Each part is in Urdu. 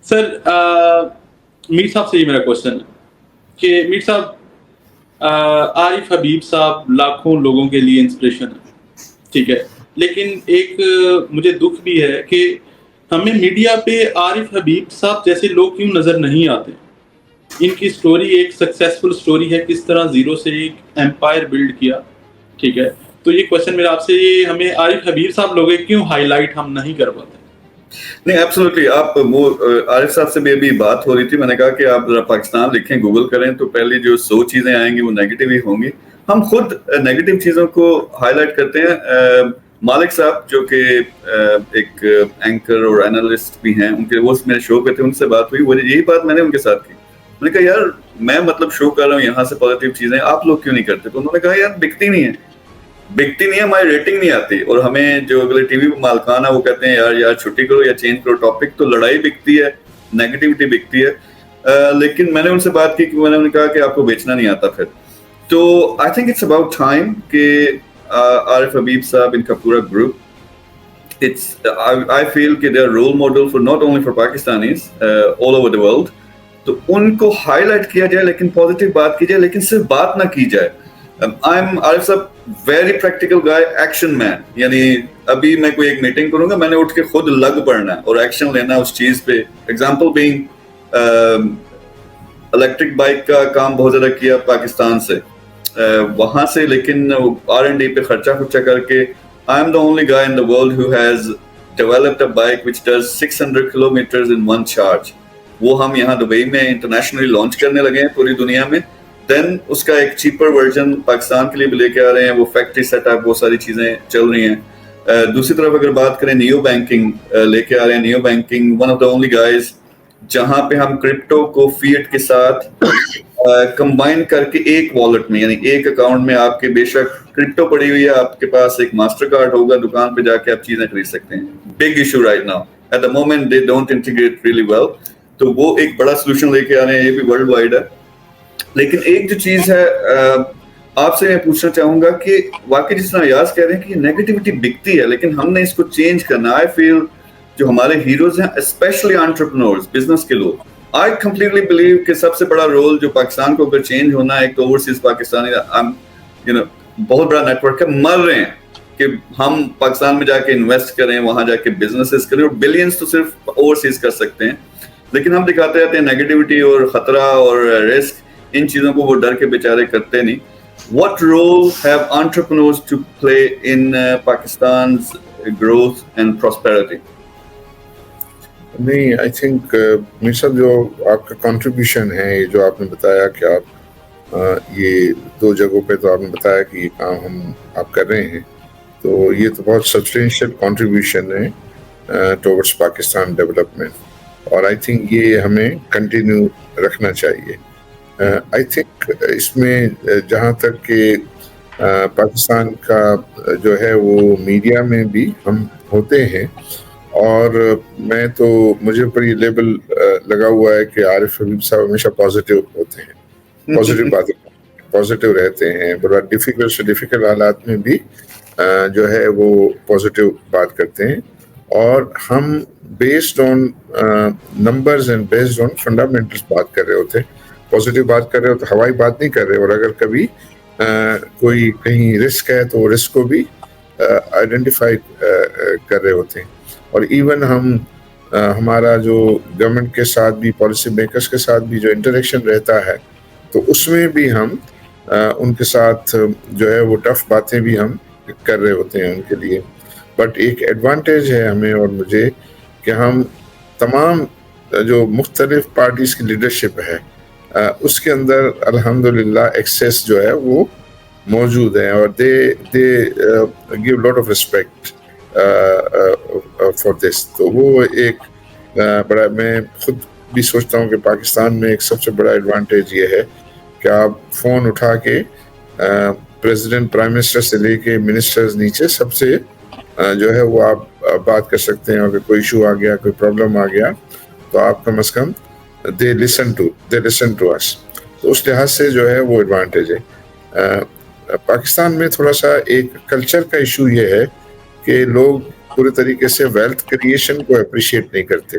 سر میر صاحب سے یہ میرا کوشچن ہے کہ میر صاحب عارف حبیب صاحب لاکھوں لوگوں کے لیے انسپریشن ہے، ٹھیک ہے، لیکن ایک مجھے دکھ بھی ہے کہ ہمیں میڈیا پہ عارف حبیب صاحب جیسے لوگ کیوں نظر نہیں آتے. ان کی سٹوری ایک سکسیسفل سٹوری ہے، کس طرح زیرو سے ایک ایمپائر بلڈ کیا، ٹھیک ہے. تو یہ کوشچن میرا آپ سے، یہ ہمیں عارف حبیب صاحب لوگ کیوں ہائی لائٹ ہم نہیں کر پاتے؟ نہیں ایبسولوٹلی، آپ وہ عارف صاحب سے بھی ابھی بات ہو رہی تھی، میں نے کہا کہ آپ ذرا پاکستان لکھیں، گوگل کریں تو پہلی جو 100 چیزیں آئیں گی وہ نیگیٹو ہی ہوں گی. ہم خود نیگیٹو چیزوں کو ہائی لائٹ کرتے ہیں. مالک صاحب جو کہ ایک اینکر اور انالسٹ بھی ہیں، ان کے وہ میرے شو پہ تھے، ان سے بات ہوئی، وہ یہی بات میں نے ان کے ساتھ کی. میں نے کہا یار میں مطلب شو کر رہا ہوں یہاں سے پازیٹیو چیزیں، آپ لوگ کیوں نہیں کرتے؟ تو انہوں نے کہا یار بکتی نہیں ہے، ہماری ریٹنگ نہیں آتی، اور ہمیں جو اگلے ٹی وی پہ مالکان ہے وہ کہتے ہیں یار چھٹی کرو یا چینج کرو ٹاپک. تو لڑائی بکتی ہے، نیگیٹیوٹی بکتی ہے. لیکن میں نے ان سے بات کی کہ میں نے انہیں کہا کہ آپ کو بیچنا نہیں آتا پھر. تو I think it's about time کہ عارف حبیب صاحب، ان کا پورا گروپ، I feel کہ they are role model for not only for Pakistanis all over the world. تو ان کو ہائی لائٹ کیا جائے، لیکن پازیٹیو بات کی جائے، لیکن صرف بات نہ کی جائے. عارف صاحب ویری پریکٹیکل گائے، ایکشن مین. یعنی ابھی میں کوئی ایک میٹنگ کروں گا، میں نے اٹھ کے خود لگ پڑنا ہے اور ایکشن لینا اس چیز پہ. ایگزامپل بینگ الیکٹرک بائک کا کام بہت زیادہ کیا پاکستان سے، وہاں سے، لیکن R&D پہ خرچہ کر کے I am the only guy in the world who has developed a bike which does 600 kilometers in one charge. وہ ہم یہاں دبئی میں انٹرنیشنلی لانچ کرنے لگے ہیں پوری دنیا میں. دین اس کا ایک چیپر ورژن پاکستان کے لیے بھی لے کے آ رہے ہیں، وہ فیکٹری سیٹ اپ، وہ ساری چیزیں چل رہی ہیں. دوسری طرف اگر بات کریں نیو بینکنگ لے کے آ رہے ہیں. New banking one of the only guys جہاں پہ ہم کرپٹو کو فیٹ کے ساتھ کمبائن کر کے ایک والٹ میں، یعنی ایک اکاؤنٹ میں آپ کے بے شک کرپٹو پڑی ہوئی ہے، آپ کے پاس ایک ماسٹر کارڈ ہوگا، دکان پہ جا کے آپ چیزیں خرید سکتے ہیں. Big issue right now at the moment they don't integrate really well. تو وہ ایک بڑا سولوشن لے کے آ رہے ہیں، یہ بھی ورلڈ وائڈ ہے. لیکن ایک جو چیز ہے آپ سے میں پوچھنا چاہوں گا کہ واقعی جس طرح ریاض کہہ رہے ہیں کہ نیگیٹیوٹی بکتی ہے، لیکن ہم نے اس کو چینج کرنا. آئی فیل جو ہمارے ہیروز ہیں، اسپیشلی انٹرپرنورز، بزنس کے لوگ، I completely believe کہ سب سے بڑا رول جو پاکستان کو اگر چینج ہونا ہے، ایک تو اوورسیز پاکستانی بہت بڑا نیٹ ورک ہے، مر رہے ہیں کہ ہم پاکستان میں جا کے انویسٹ کریں، وہاں جا کے بزنسز کریں، اور بلینز تو صرف اوورسیز کر سکتے ہیں. لیکن ہم دکھاتے رہتے ہیں نیگیٹیوٹی اور خطرہ اور رسک، ان چیزوں کو وہ ڈر کے بیچارے کرتے نہیں. What role have entrepreneurs to play in Pakistan's growth and prosperity? نہیں، آئی تھنک میر صاحب جو آپ کا کنٹریبیوشن ہے، جو آپ نے بتایا کہ آپ یہ 2 جگہوں پہ تو آپ نے بتایا کہ یہ کام آپ کر رہے ہیں، تو یہ تو بہت سبسٹینشیل کنٹریبیوشن ہے ٹورڈس پاکستان ڈیولپمنٹ، اور آئی تھنک یہ ہمیں کنٹینیو رکھنا چاہیے. آئی تھنک اس میں جہاں تک کہ پاکستان کا جو ہے وہ میڈیا میں بھی ہم ہوتے ہیں، اور میں تو مجھے پر یہ لیبل لگا ہوا ہے کہ عارف حبیب صاحب ہمیشہ پازیٹیو ہوتے ہیں، پازیٹیو باتیں، پازیٹیو رہتے ہیں، بڑا ڈیفیکلٹ سے ڈیفیکلٹ حالات میں بھی جو ہے وہ پازیٹیو بات کرتے ہیں. اور ہم based on numbers and based on fundamentals بات کر رہے ہوتے ہیں، پازیٹیو بات کر رہے ہوتے، ہوائی بات نہیں کر رہے. اور اگر کبھی کوئی کہیں رسک ہے تو رسک کو بھی آئیڈینٹیفائی کر رہے ہوتے ہیں. اور ایون ہمارا جو گورنمنٹ کے ساتھ بھی، پالیسی میکرز کے ساتھ بھی جو انٹریکشن رہتا ہے، تو اس میں بھی ہم ان کے ساتھ جو ہے وہ ٹف باتیں بھی ہم کر رہے ہوتے ہیں ان کے لیے. بٹ ایک ایڈوانٹیج ہے ہمیں اور مجھے کہ ہم تمام جو مختلف پارٹیز کی لیڈرشپ ہے اس کے اندر الحمدللہ ایکسیس جو ہے وہ موجود ہے، اور they give lot of respect for this. تو وہ ایک بڑا، میں خود بھی سوچتا ہوں کہ پاکستان میں ایک سب سے بڑا ایڈوانٹیج یہ ہے کہ آپ فون اٹھا کے پریزیڈنٹ، پرائم منسٹر سے لے کے منسٹرز نیچے سب سے جو ہے وہ آپ بات کر سکتے ہیں. اگر کوئی ایشو آ گیا، کوئی پرابلم آ گیا، تو آپ کم از کم دے لسن ٹو اس. تو اس لحاظ سے جو ہے وہ ایڈوانٹیج ہے. پاکستان میں تھوڑا سا ایک کلچر کا ایشو یہ ہے کہ لوگ پورے طریقے سے ویلتھ کریشن کو اپریشیٹ نہیں کرتے.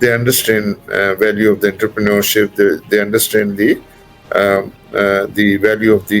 they understand value of the entrepreneurship, they understand the value of the